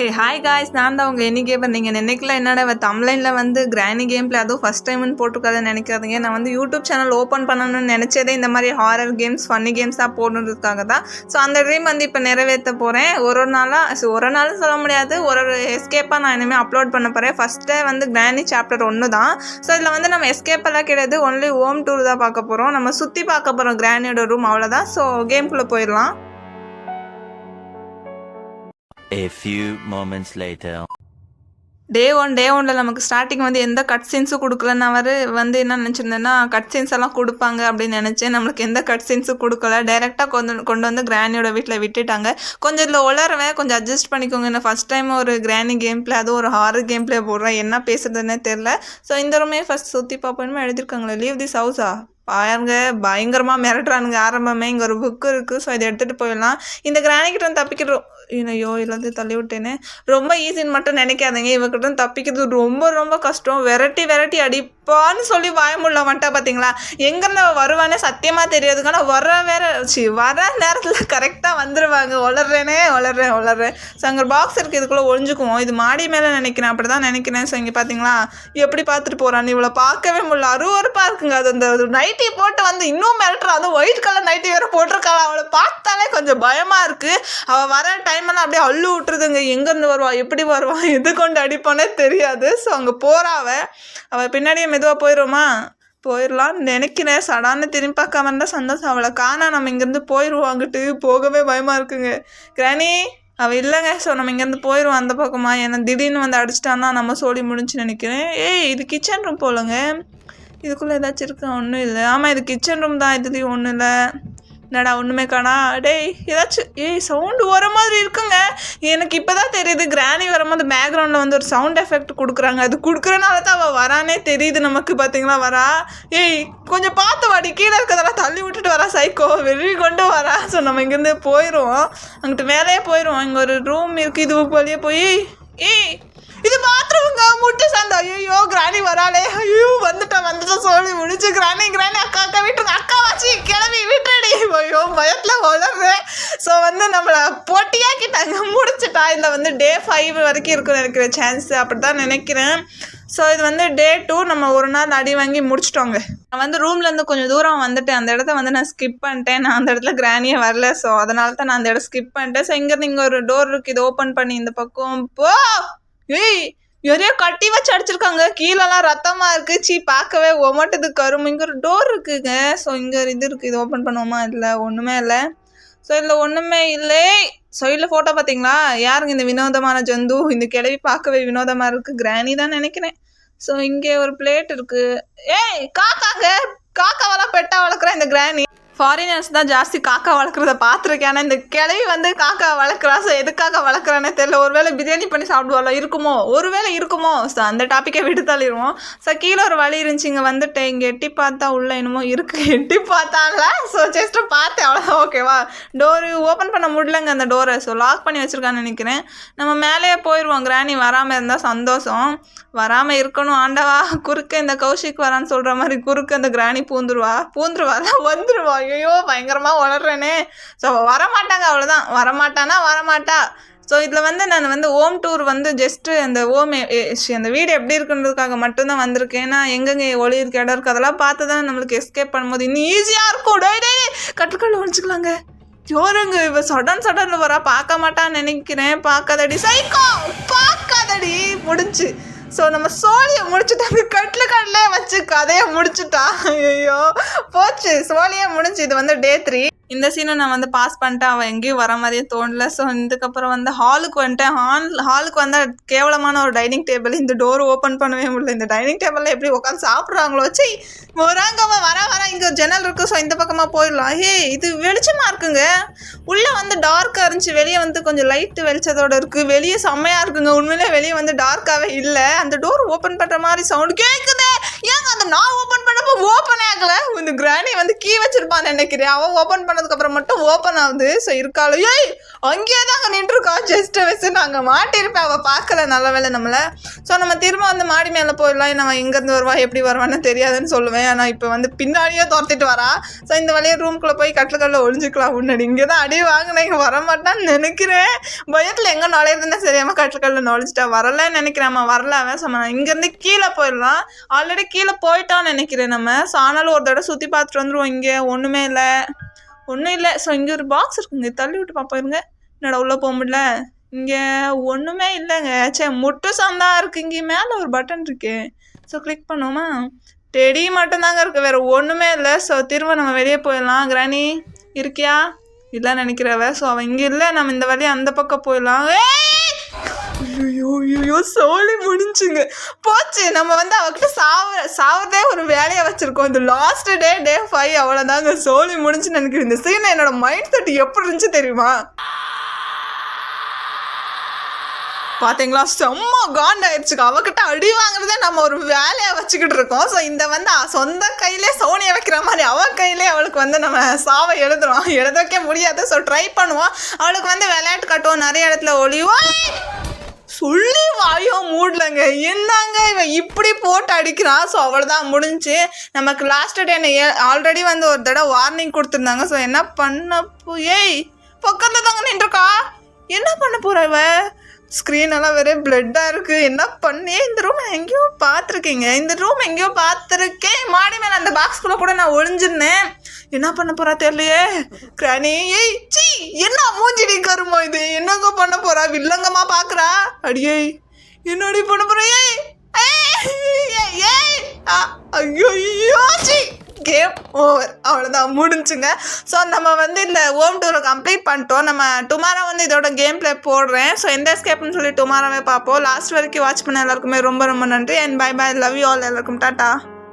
Hey hi guys, நான் தான் உங்கள் என்னைக்கே நீங்கள் நினைக்கல என்னடா தமிழ்ல வந்து கிராணி கேம் பிளே அதுவும் ஃபஸ்ட் டைம்னு போட்டிருக்காதுன்னு நினைக்காதீங்க. நான் வந்து யூடியூப் சேனல் ஓப்பன் பண்ணணும்னு நினச்சதே இந்த மாதிரி ஹாரர் கேம்ஸ் ஃபன்னி கேம்ஸாக போடணுன்றதுக்காக தான். ஸோ அந்த ட்ரீம் வந்து இப்போ நிறைவேற்ற போகிறேன். ஒரு நாளும் சொல்ல முடியாது, ஒரு எஸ்கேப்பாக நான் இனிமேல் அப்லோட் பண்ண போகிறேன். ஃபஸ்ட்டே வந்து கிராணி சாப்டர் 1 தான். ஸோ இதில் வந்து நம்ம எஸ்கேப்பெல்லாம் கிடையாது, ஒன்லி ஹோம் டூர் தான் பார்க்க போகிறோம். நம்ம சுற்றி பார்க்க போகிறோம் கிராணியோட ரூம், அவ்வளோதான். ஸோ கேம்குள்ளே போயிடலாம். A few moments later. டே ஒன்ல நமக்கு ஸ்டார்டிங் வந்து எந்த கட் சீன்ஸும் கொடுக்கல. நான் வந்து என்ன நினச்சிருந்தேன்னா கட் சீன்ஸ் எல்லாம் கொடுப்பாங்க அப்படின்னு நினச்சேன். நம்மளுக்கு எந்த கட் சீன்ஸும் கொடுக்கல. டைரெக்டாக கொண்டு வந்து கிராணியோட வீட்டில் விட்டுட்டாங்க. கொஞ்சம் இதில் உளருவேன், கொஞ்சம் அட்ஜஸ்ட் பண்ணிக்கோங்க. நான் ஃபஸ்ட் டைம் ஒரு கிராணி கேம் பிளே, அதுவும் ஒரு ஹாரர் கேம் பிளே போடுறேன், என்ன பேசுறதுன்னே தெரில. ஸோ இந்த ரூமே ஃபஸ்ட் சுற்றி பார்ப்போன்னு எழுதியிருக்காங்களே, லீவ் திஸ் ஹவுஸா பாருங்க, பயங்கரமாக மிரட்டுறானுங்க. ஆரம்பமே இங்கே ஒரு புக்கு இருக்குது. ஸோ இதை எடுத்துகிட்டு போயிடலாம். இந்த கிராணிக்கிட்ட வந்து தப்பிக்கிறோம். ஐயோ எல்லாத்தையும் தள்ளி விட்டேன்னு. ரொம்ப ஈஸின்னு மட்டும் நினைக்காதீங்க, இவக்கிட்ட தப்பிக்கிறது ரொம்ப ரொம்ப கஷ்டம். வெரைட்டி அடிப்பான்னு சொல்லி பயமுள்ள வந்துட்டா பார்த்தீங்களா, எங்கேருந்து வருவானே சத்தியமாக தெரியாதுங்க. ஆனால் வர நேரத்தில் கரெக்டாக வந்துடுவாங்க. வளர்றேன். ஸோ அங்கே பாக்ஸ் இருக்குது, இதுக்குள்ளே ஒழிஞ்சுக்குவோம். இது மாடி மேலே நினைக்கிறேன், அப்படி தான் நினைக்கிறேன். ஸோ இங்கே பார்த்தீங்களா எப்படி பார்த்துட்டு போகிறான்னு, இவ்வளோ பார்க்கவே முடியல. அருவருப்பாக இருக்குங்க. அது அந்த நைட்டி போட்டு வந்து இன்னும் மிரட்டுறா. அதுவும் ஒயிட் கலர் நைட்டி வேறு போட்டிருக்காளா, அவளை பார்த்தாலே கொஞ்சம் பயமாக இருக்குது. அவள் வர டைம் எல்லாம் அப்படியே அள்ளு விட்டுருதுங்க. எங்கேருந்து வருவா, எப்படி வருவா, எது கொண்டு அடிப்பானே தெரியாது. ஸோ அங்கே போகிறாவ, அவள் பின்னாடியே மெதுவாக போயிடலான்னு நினைக்கிறேன். சடான்னு திரும்பி பார்க்காம இருந்தால் சந்தோஷம். அவளை காணா, நம்ம இங்கேருந்து போயிடுவாங்கிட்டு போகவே பயமாக இருக்குங்க. கிராணி அவள் இல்லைங்க. ஸோ நம்ம இங்கேருந்து போயிடுவோம் அந்த பக்கமாக. ஏன்னா திடீர்னு வந்து அடிச்சிட்டான்னா நம்ம சோழி முடிஞ்சு நினைக்கிறேன். இது கிச்சன் ரூம் போலங்க. இதுக்குள்ளே ஏதாச்சும் இருக்கா? ஒன்றும் இல்லை. ஆமாம், இது கிச்சன் ரூம் தான். இதுலேயும் ஒன்றும் இல்லை. என்னடா ஒன்றுமே காணா. டேய் ஏதாச்சும் சவுண்டு வர மாதிரி இருக்குங்க. எனக்கு இப்போ தான் தெரியுது, கிராணி வரும்போது பேக்ரவுண்டில் வந்து ஒரு சவுண்ட் எஃபெக்ட் கொடுக்குறாங்க. அது கொடுக்குறனால தான் அவள் வரானே தெரியுது நமக்கு. பார்த்தீங்களா வரா. கொஞ்சம் பார்த்து வாடி, கீழே இருக்கிறதெல்லாம் தள்ளி விட்டுட்டு வரா. சைக்கோ வெளியே கொண்டு வரா. ஸோ நம்ம இங்கேருந்து போயிடுவோம், அங்கிட்டு மேலேயே போயிடுவோம். இங்கே ஒரு ரூம் இருக்குது, இது வழியே போய் இது பாத்ரூமுங்க. முட்டை சண்டை. ஐயோ கிராணி வராளே. ஐயோ வந்துட்டா சொல்லி முடிச்சு. கிராணி அக்கா விட்டுருங்க. அக்கா வச்சு கிளம்பி விட்டுடி. ஐயோ பயத்தில் வளர்றேன். ஸோ வந்து நம்மளை போட்டியாக்கிட்டாங்க, முடிச்சுட்டா. இதில் வந்து டே 5 வரைக்கும் இருக்குன்னு நினைக்கிற சான்ஸ், அப்படி தான் நினைக்கிறேன். ஸோ இது வந்து டே 2. நம்ம ஒரு நாள் அடி வாங்கி முடிச்சிட்டோங்க. நான் வந்து ரூம்லேருந்து கொஞ்சம் தூரம் வந்துட்டேன். அந்த இடத்த வந்து நான் ஸ்கிப் பண்ணிட்டேன். நான் அந்த இடத்துல கிராணியே வரல. ஸோ அதனால தான் நான் அந்த இடம் ஸ்கிப் பண்ணிட்டேன். ஸோ இங்கேருந்து இங்கே ஒரு டோர் இருக்குது, இது ஓப்பன் பண்ணி இந்த பக்கம் போ. எதையோ கட்டி வச்சு அடிச்சிருக்காங்க. கீழெல்லாம் ரத்தமாக இருக்குது. பார்க்கவே ஒமட்டுது கரும்பு. இங்கே ஒரு டோர் இருக்குங்க. ஸோ இங்கே இது இருக்குது, இது ஓப்பன் பண்ணுவோமா? இல்லை ஒன்றுமே இல்லை. ஸோ இதில் ஒன்றுமே இல்லை. ஸோ இல்லை ஃபோட்டோ பார்த்தீங்களா, யாருங்க இந்த வினோதமான ஜந்து? இந்த கிளவி பார்க்கவே வினோதமாக இருக்குது. கிராணி தான் நினைக்கிறேன். ஸோ இங்கே ஒரு பிளேட் இருக்குது. காக்காவெல்லாம் பெட்டா வளர்க்குறேன் இந்த கிராணி. ஃபாரினர்ஸ் தான் ஜாஸ்தி காக்கா வளர்க்குறத பார்த்துருக்கேன். ஆனால் இந்த கிளவி வந்து காக்கா வளர்க்குறா. ஸோ எதுக்காக வளர்க்குறானே தெரியல. ஒருவேளை பிரியாணி பண்ணி சாப்பிடுவாளோ இருக்குமோ. ஸோ அந்த டாப்பிக்கை விட்டு தள்ளிடுவோம். ஸோ கீழே ஒரு வழி இருந்துச்சு, இங்கே வந்துட்டேன். இங்கே எட்டி பார்த்தா உள்ளே என்னமோ இருக்குது. எட்டி பார்த்தால ஸோ ஜஸ்ட்டு பார்த்தேன், அவ்வளோதான். ஓகேவா, டோரு ஓப்பன் பண்ண முடியலங்க அந்த டோரை. ஸோ லாக் பண்ணி வச்சுருக்கான்னு நினைக்கிறேன். நம்ம மேலேயே போயிடுவோம். கிராணி வராமல் இருந்தால் சந்தோஷம். வராமல் இருக்கணும் ஆண்டவா. குறுக்க இந்த கௌஷிக் வரான்னு சொல்கிற மாதிரி குறுக்க அந்த கிராணி பூந்துருவா வந்துடுவா. ஐயோ பயங்கரமாக வளர்றேனே. ஸோ வரமாட்டாங்க, அவ்வளோதான். வரமாட்டா. ஸோ இதில் வந்து நான் வந்து ஹோம் டூர் வந்து ஜஸ்ட்டு அந்த அந்த வீடு எப்படி இருக்குன்றதுக்காக மட்டும்தான் வந்திருக்கேன். ஏன்னா எங்கெங்கே ஒளி இருக்கு, இடம் இருக்குது, அதெல்லாம் பார்த்து தான் நம்மளுக்கு எஸ்கேப் பண்ணும்போது இன்னும் ஈஸியாக இருக்கும். கட்டுக்கல்ல ஒழிச்சிக்கலாங்க. ஜோருங்க இவ சடனில் வரா. பார்க்க மாட்டான்னு நினைக்கிறேன். பார்க்காதடி சைக்கோ, பார்க்காதடி. முடிஞ்சு. ஸோ நம்ம சோழியை முடிச்சுட்டாங்க. கட்டிலே வச்சு கதையை முடிச்சுட்டா. ஐயோ போச்சு, சோழியை முடிஞ்சு. இது வந்து டே 3. இந்த சீனும் நான் வந்து பாஸ் பண்ணிட்டேன். அவன் எங்கேயும் வர மாதிரியே தோணல. ஸோ இதுக்கப்புறம் வந்து ஹாலுக்கு வந்துட்டேன். ஹாலுக்கு வந்தால் கேவலமான ஒரு டைனிங் டேபிள். இந்த டோர் ஓப்பன் பண்ணவே முடியல. இந்த டைனிங் டேபிளில் எப்படி உட்காந்து சாப்பிட்றாங்களோ. வர இங்கே ஒரு ஜன்னல் இருக்குது. ஸோ இந்த பக்கமாக போயிடலாம். இது வெளிச்சமாக இருக்குங்க. உள்ளே வந்து டார்க்காக இருந்துச்சு, வெளியே வந்து கொஞ்சம் லைட்டு வெளிச்சத்தோடு இருக்குது. வெளியே செம்மையாக இருக்குங்க. உண்மையிலே வெளியே வந்து டார்க்காகவே இல்லை. அந்த டோர் ஓப்பன் பண்ணுற மாதிரி சவுண்டு கேட்குது. ஏங்க அந்த நான் ஓப்பன் பண்ணப்போ ஓப்பனே ஆகல. இந்த கிராணி வந்து கீ வச்சிருப்பான்னு நினைக்கிறேன். அவன் ஓப்பன் பண்ணதுக்கப்புறம் மட்டும் ஓப்பன் ஆகுது. ஸோ இருக்காளோ ஏய் அங்கேயே தான் அங்கே நின்றுருக்கா. ஜஸ்ட் வச்சு நாங்கள் மாட்டியிருப்பேன். அவள் பார்க்கல, நல்ல வேலை நம்மளை. ஸோ நம்ம திரும்ப வந்து மாடி மேலே போயிடலாம். நம்ம எங்கேருந்து வருவா எப்படி வருவான்னு தெரியாதுன்னு சொல்லுவேன். ஆனால் இப்போ வந்து பின்னாடியே துரத்திட்டு வரா. ஸோ இந்த வழியாக ரூம்குள்ளே போய் கட்டில் ஒழிஞ்சிக்கலாம். முன்னாடி இங்கே தான் அடி வாங்கினேன், இங்கே வரமாட்டான்னு நினைக்கிறேன். பயத்தில் எங்கே நுழையிறதுன்னு தெரியாமல் கட்டில் நுழைஞ்சிட்டா. வரலன்னு நினைக்கிறேன். வரல அவன். ஸோ நம்ம இங்கேருந்து கீழே போயிடலாம். ஆல்ரெடி கீழே போயிட்டான்னு நினைக்கிறேன் நம்ம. ஸோ ஆனாலும் ஒரு தடவை சுற்றி பார்த்துட்டு வந்துடுவோம். இங்கே ஒன்றுமே இல்லை, ஒன்றும் இல்லை. ஸோ இங்கே ஒரு பாக்ஸ் இருக்குங்க, தள்ளி விட்டு பார்ப்போங்க. என்னடா உள்ளே போக முடியல, இங்கே ஒன்றுமே இல்லைங்க. சே முட்டு சந்தான் இருக்குது. இங்கே மேலே ஒரு பட்டன் இருக்கு. ஸோ கிளிக் பண்ணுவோமா? டெடி மட்டும்தாங்க இருக்குது, வேறு ஒன்றுமே இல்லை. ஸோ திரும்ப நம்ம வெளியே போயிடலாம். கிராணி இருக்கியா? இல்லைன்னு நினைக்கிறவ. ஸோ அவன் இங்கே இல்லை, நம்ம இந்த வழியாக அந்த பக்கம் போயிடலாம். ஐயோ சோழி முடிஞ்சுங்க, போச்சு. நம்ம வந்து அவகிட்ட சாவதே ஒரு வேலையை வச்சுருக்கோம். இந்த லாஸ்ட் டே 5 அவ்வளோதாங்க, சோழி முடிஞ்சுன்னு நினைக்கிறேன். இந்த சீன் என்னோட மைண்ட் செட் எப்படி இருந்துச்சு தெரியுமா? பார்த்தீங்களா, செம்ம காண்டாயிடுச்சுக்கா. அவகிட்ட அடி வாங்குறதே நம்ம ஒரு வேலையை வச்சுக்கிட்டு இருக்கோம். ஸோ இந்த வந்து சொந்த கையிலே சோனியை வைக்கிற மாதிரி அவள் கையிலே அவளுக்கு வந்து நம்ம சாவை எழுத வைக்க முடியாது. ஸோ ட்ரை பண்ணுவோம். அவளுக்கு வந்து விளையாட்டு காட்டுவோம், நிறைய இடத்துல ஒளிவோம். சொல்லி வாயோ மூடலங்க, என்னங்க இவன் இப்படி போட்டு அடிக்கிறான். ஸோ அவ்வளோதான் முடிஞ்சு. நமக்கு லாஸ்ட் டே ஆல்ரெடி வந்து ஒரு தடவை வார்னிங் கொடுத்துருந்தாங்க. ஸோ என்ன பண்ணப்போ ஏய் பக்கத்தில் தாங்க நின்றுருக்கா. என்ன பண்ண போகிற இவ? ஸ்க்ரீன் எல்லாம் வேற பிளட்டாக இருக்குது. என்ன பண்ணி இந்த ரூம் எங்கேயோ பார்த்துருக்கீங்க, இந்த ரூம் எங்கேயோ பார்த்துருக்கேன். மாடி மேலே அந்த பாக்ஸ்குள்ளே கூட நான் ஒளிஞ்சிருந்தேன். என்ன பண்ண போகிறா தெரியலையே. கிராணி ஏய் சி என்ன மூஞ்சிடி கருமோ இது, என்னங்க பண்ண போகிறா? வில்லங்கம்மா பார்க்குறா. அடியே என்னடி பண்ண போகிற? ஐயோ சி கேம் ஓவர், அவ்வளோதான் முடிஞ்சுங்க. ஸோ நம்ம வந்து இந்த ஹோம் டூரை கம்ப்ளீட் பண்ணிட்டோம். நம்ம டுமாரோ வந்து இதோட கேம் பிளே போடுறேன். ஸோ எந்த எஸ்கேப்னு சொல்லி டுமாரோவே பார்ப்போம். லாஸ்ட் வரைக்கும் வாட்ச் பண்ண எல்லாருக்குமே ரொம்ப ரொம்ப நன்றி. And bye bye, love you all. எல்லாருக்கும் டாட்டா.